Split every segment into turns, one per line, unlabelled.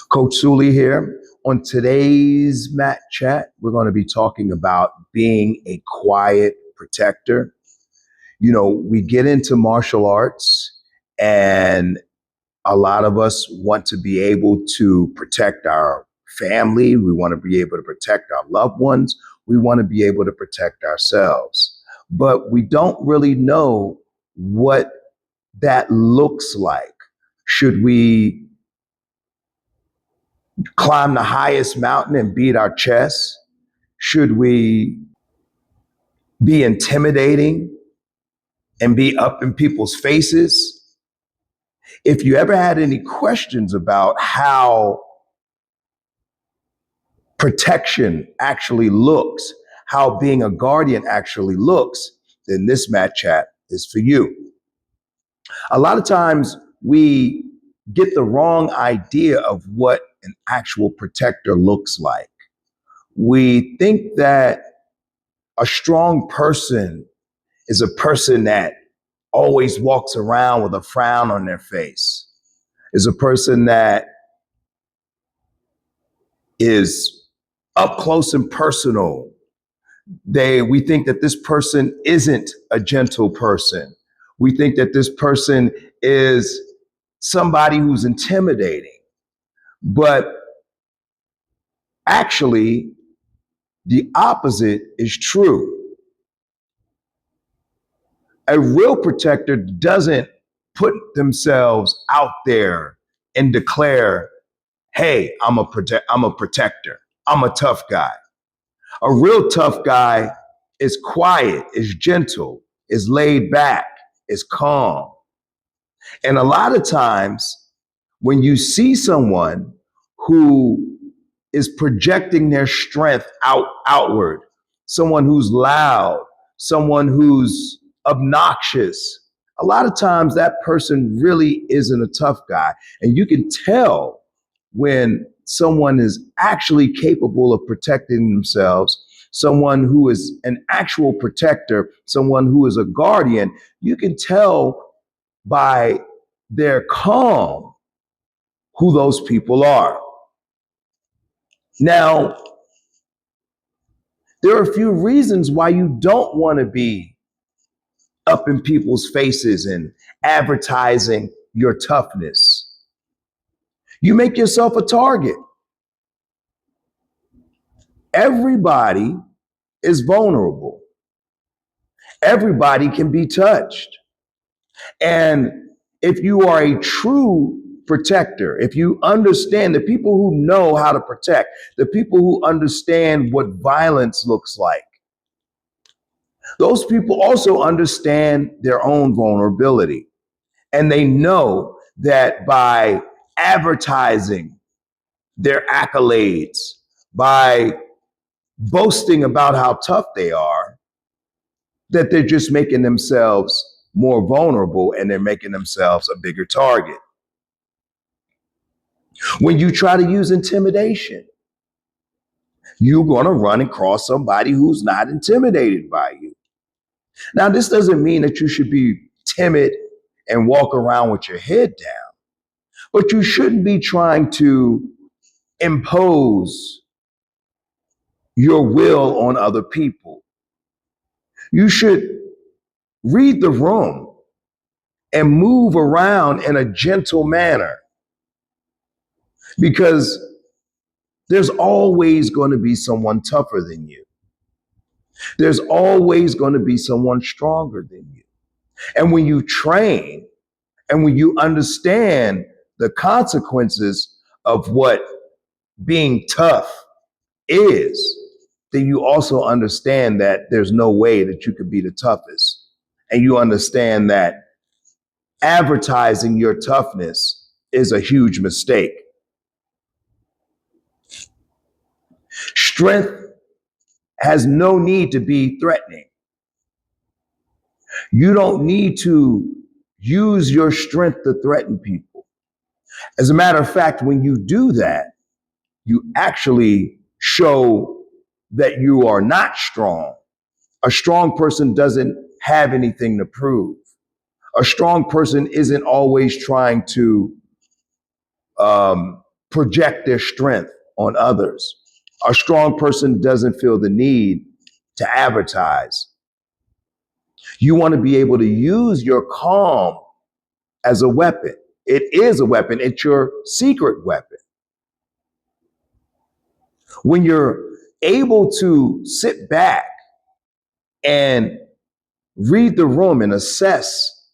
Coach Suli here. On today's MatChat, we're going to be talking about being a quiet protector. You know, we get into martial arts, and a lot of us want to be able to protect our family. We want to be able to protect our loved ones. We want to be able to protect ourselves. But we don't really know what that looks like. Should we climb the highest mountain and beat our chest? Should we be intimidating and be up in people's faces? If you ever had any questions about how protection actually looks, how being a guardian actually looks, then this MatChat is for you. A lot of times we get the wrong idea of what an actual protector looks like. We think that a strong person is a person that always walks around with a frown on their face, is a person that is up close and personal. We think that this person isn't a gentle person. We think that this person is somebody who's intimidating. But actually, the opposite is true. A real protector doesn't put themselves out there and declare, hey, I'm a protector. I'm a tough guy. A real tough guy is quiet, is gentle, is laid back, is calm. And a lot of times when you see someone who is projecting their strength outward, someone who's loud, someone who's obnoxious, a lot of times that person really isn't a tough guy. And you can tell when someone is actually capable of protecting themselves, someone who is an actual protector, someone who is a guardian. You can tell by their calm who those people are. Now, there are a few reasons why you don't want to be up in people's faces and advertising your toughness. You make yourself a target. Everybody is vulnerable. Everybody can be touched. And if you are a true protector, if you understand the people who know how to protect, the people who understand what violence looks like, those people also understand their own vulnerability. And they know that by advertising their accolades, by boasting about how tough they are, that they're just making themselves more vulnerable and they're making themselves a bigger target. When you try to use intimidation, you're going to run across somebody who's not intimidated by you. Now, this doesn't mean that you should be timid and walk around with your head down, but you shouldn't be trying to impose your will on other people. You should read the room and move around in a gentle manner, because there's always going to be someone tougher than you. There's always going to be someone stronger than you. And when you train and when you understand the consequences of what being tough is, then you also understand that there's no way that you could be the toughest. And you understand that advertising your toughness is a huge mistake. Strength has no need to be threatening. You don't need to use your strength to threaten people. As a matter of fact, when you do that, you actually show that you are not strong. A strong person doesn't have anything to prove. A strong person isn't always trying to project their strength on others. A strong person doesn't feel the need to advertise. You want to be able to use your calm as a weapon. It is a weapon. It's your secret weapon. When you're able to sit back and read the room and assess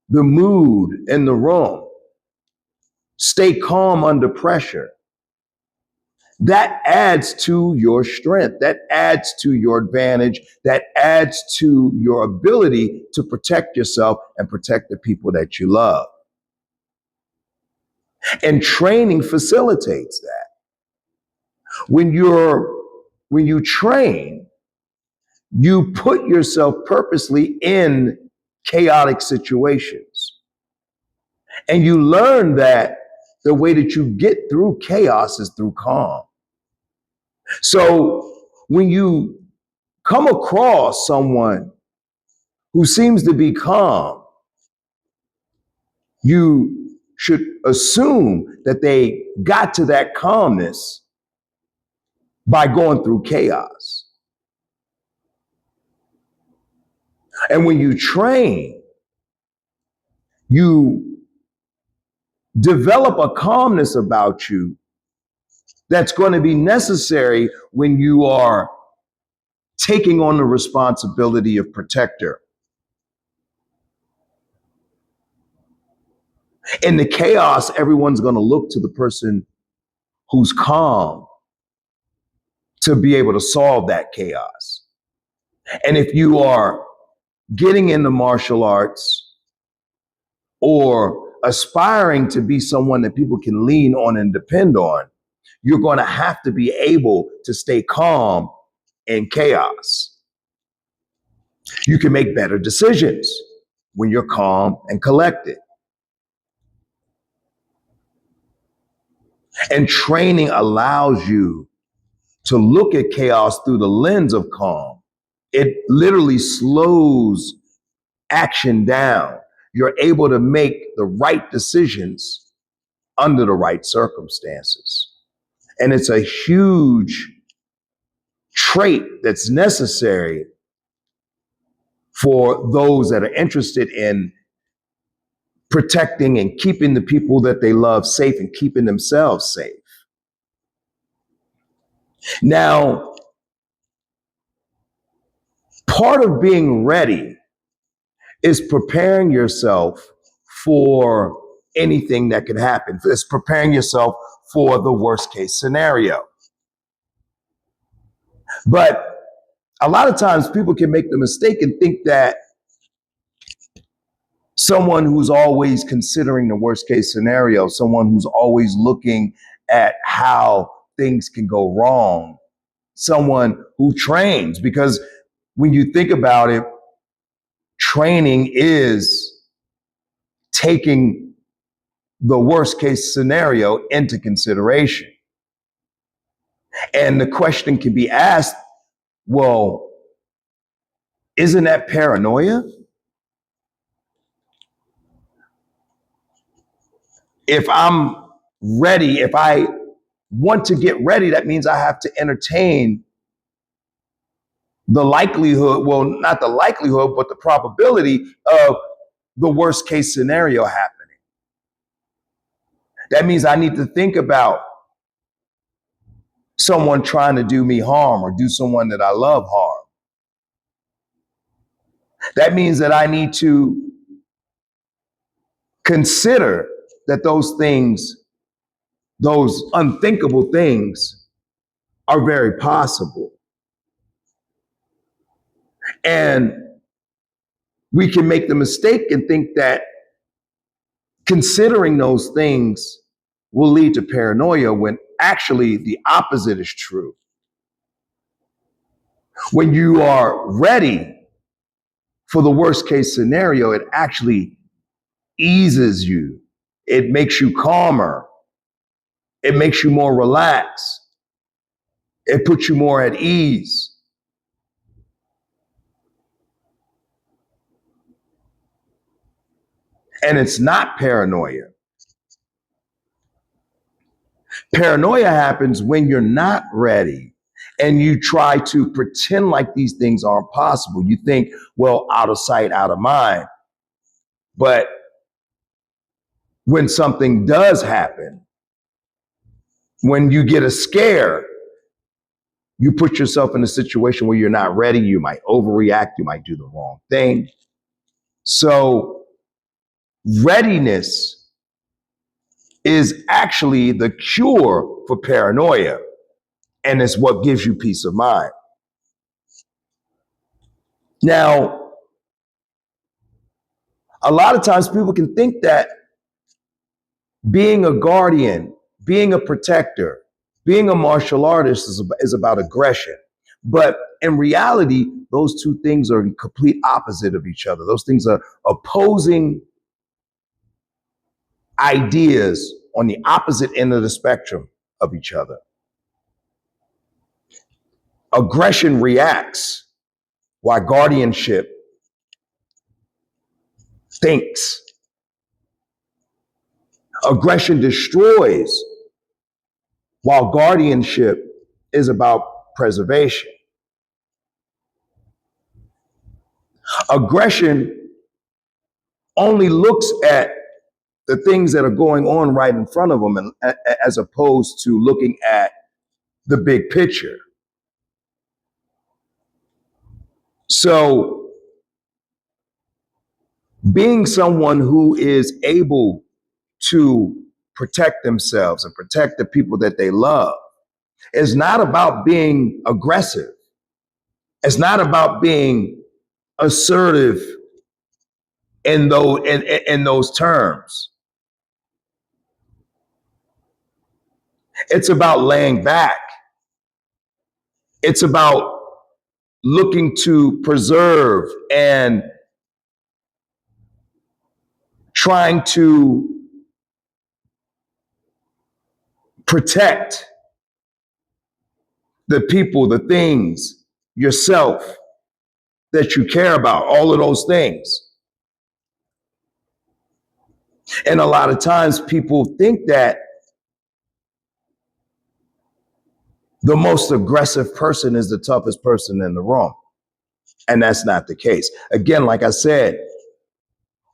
the mood in the room, stay calm under pressure, that adds to your strength. That adds to your advantage. That adds to your ability to protect yourself and protect the people that you love. And training facilitates that. When you train, you put yourself purposely in chaotic situations. And you learn that the way that you get through chaos is through calm. So when you come across someone who seems to be calm, you should assume that they got to that calmness by going through chaos. And when you train, you develop a calmness about you that's going to be necessary when you are taking on the responsibility of protector. In the chaos, everyone's going to look to the person who's calm to be able to solve that chaos. And if you are getting into martial arts or aspiring to be someone that people can lean on and depend on, you're going to have to be able to stay calm in chaos. You can make better decisions when you're calm and collected. And training allows you to look at chaos through the lens of calm. It literally slows action down. You're able to make the right decisions under the right circumstances. And it's a huge trait that's necessary for those that are interested in protecting and keeping the people that they love safe and keeping themselves safe. Now, part of being ready is preparing yourself for anything that could happen. It's preparing yourself for the worst case scenario. But a lot of times people can make the mistake and think that someone who's always considering the worst case scenario, someone who's always looking at how things can go wrong, someone who trains, because when you think about it, training is taking the worst case scenario into consideration. And the question can be asked, well, isn't that paranoia? If I'm ready, if I want to get ready, that means I have to entertain the likelihood, well, not the likelihood, but the probability of the worst case scenario happening. That means I need to think about someone trying to do me harm or do someone that I love harm. That means that I need to consider that those things, those unthinkable things, are very possible. And we can make the mistake and think that considering those things will lead to paranoia when actually the opposite is true. When you are ready for the worst case scenario, it actually eases you. It makes you calmer. It makes you more relaxed. It puts you more at ease. And it's not paranoia. Paranoia happens when you're not ready and you try to pretend like these things aren't possible. You think, well, out of sight, out of mind. But when something does happen, when you get a scare, you put yourself in a situation where you're not ready. You might overreact. You might do the wrong thing. So readiness is actually the cure for paranoia, and it's what gives you peace of mind. Now, a lot of times people can think that being a guardian, being a protector, being a martial artist is about aggression. But in reality, those two things are in complete opposite of each other. Those things are opposing ideas on the opposite end of the spectrum of each other. Aggression reacts, while guardianship thinks. Aggression destroys, while guardianship is about preservation. Aggression only looks at the things that are going on right in front of them, and, as opposed to looking at the big picture. So being someone who is able to protect themselves and protect the people that they love is not about being aggressive. It's not about being assertive in those terms. It's about laying back. It's about looking to preserve and trying to protect the people, the things, yourself that you care about, all of those things. And a lot of times people think that the most aggressive person is the toughest person in the room. And that's not the case. Again, like I said,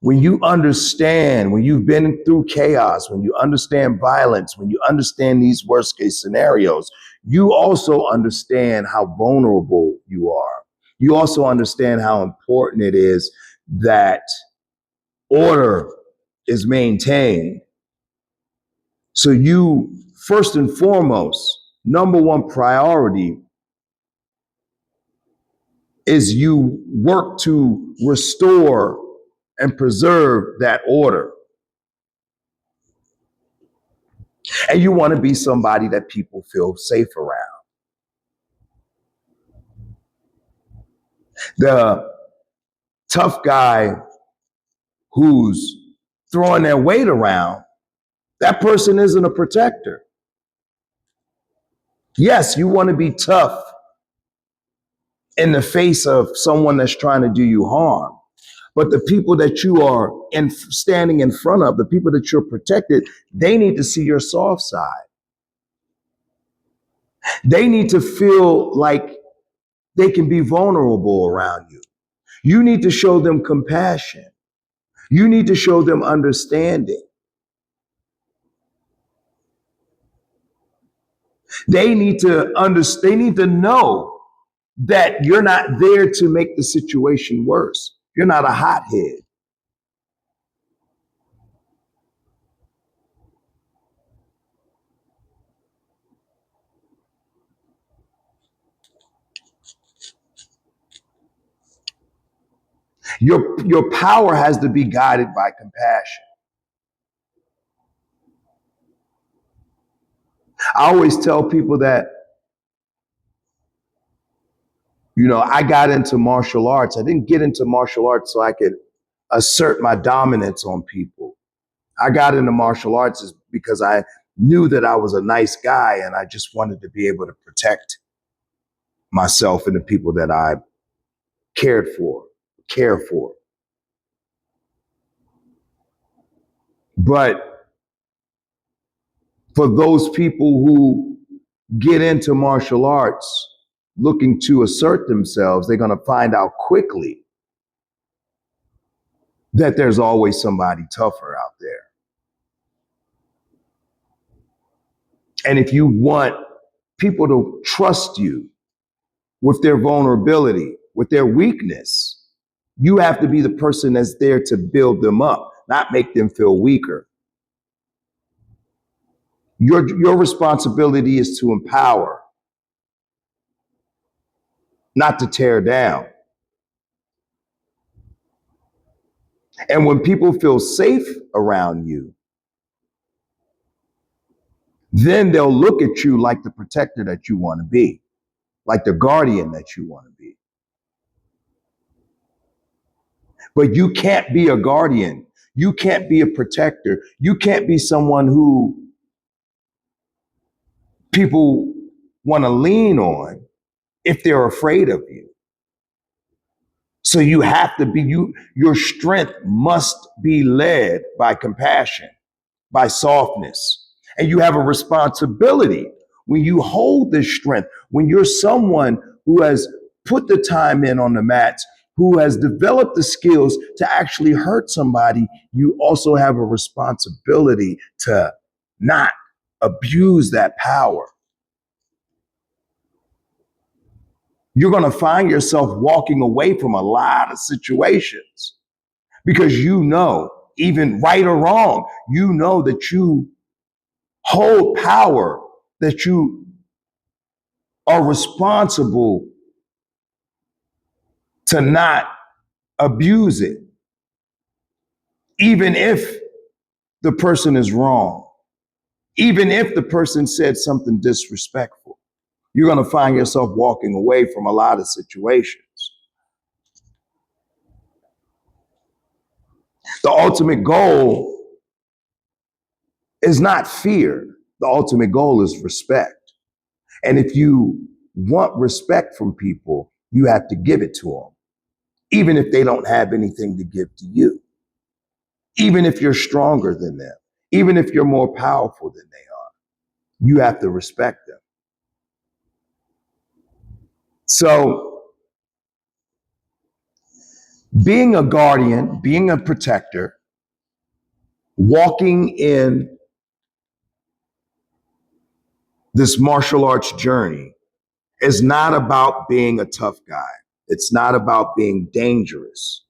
when you understand, when you've been through chaos, when you understand violence, when you understand these worst case scenarios, you also understand how vulnerable you are. You also understand how important it is that order is maintained. So you, first and foremost, number one priority is you work to restore and preserve that order. And you want to be somebody that people feel safe around. The tough guy who's throwing their weight around, that person isn't a protector. Yes, you want to be tough in the face of someone that's trying to do you harm. But the people that you are standing in front of, the people that you're protected, they need to see your soft side. They need to feel like they can be vulnerable around you. You need to show them compassion. You need to show them understanding. They need to understand, they need to know that you're not there to make the situation worse. You're not a hothead. Your power has to be guided by compassion. I always tell people that, I got into martial arts. I didn't get into martial arts so I could assert my dominance on people. I got into martial arts is because I knew that I was a nice guy and I just wanted to be able to protect myself and the people that I care for. But For those people who get into martial arts looking to assert themselves, they're going to find out quickly that there's always somebody tougher out there. And if you want people to trust you with their vulnerability, with their weakness, you have to be the person that's there to build them up, not make them feel weaker. Your responsibility is to empower, not to tear down. And when people feel safe around you, then they'll look at you like the protector that you want to be, like the guardian that you want to be. But you can't be a guardian. You can't be a protector. You can't be someone who people want to lean on if they're afraid of you. So you have to be, your strength must be led by compassion, by softness. And you have a responsibility when you hold this strength, when you're someone who has put the time in on the mats, who has developed the skills to actually hurt somebody, you also have a responsibility to not abuse that power. You're going to find yourself walking away from a lot of situations because you know, even right or wrong, you know that you hold power, that you are responsible to not abuse it, even if the person is wrong, even if the person said something disrespectful. You're going to find yourself walking away from a lot of situations. The ultimate goal is not fear. The ultimate goal is respect. And if you want respect from people, you have to give it to them, even if they don't have anything to give to you, even if you're stronger than them, even if you're more powerful than they are, you have to respect them. So being a guardian, being a protector, walking in this martial arts journey is not about being a tough guy. It's not about being dangerous.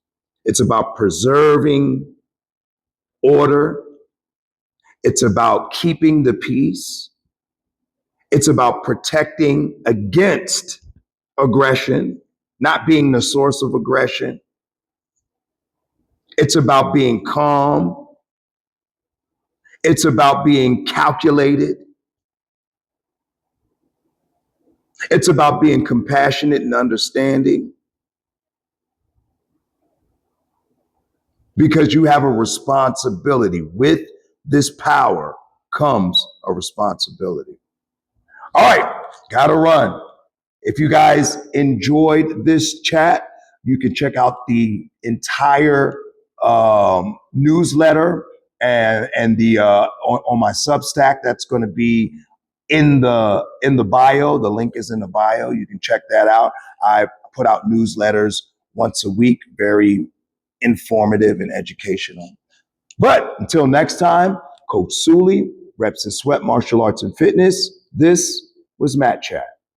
It's about preserving order. It's about keeping the peace. It's about protecting against aggression, not being the source of aggression. It's about being calm. It's about being calculated. It's about being compassionate and understanding. Because you have a responsibility. With this power comes a responsibility. All right, gotta run. If you guys enjoyed this chat, you can check out the entire newsletter and the on my Substack. That's going to be in the bio. The link is in the bio. You can check that out. I put out newsletters once a week, very informative and educational. But until next time, Coach Suli, Reps and Sweat Martial Arts and Fitness. This was MatChat.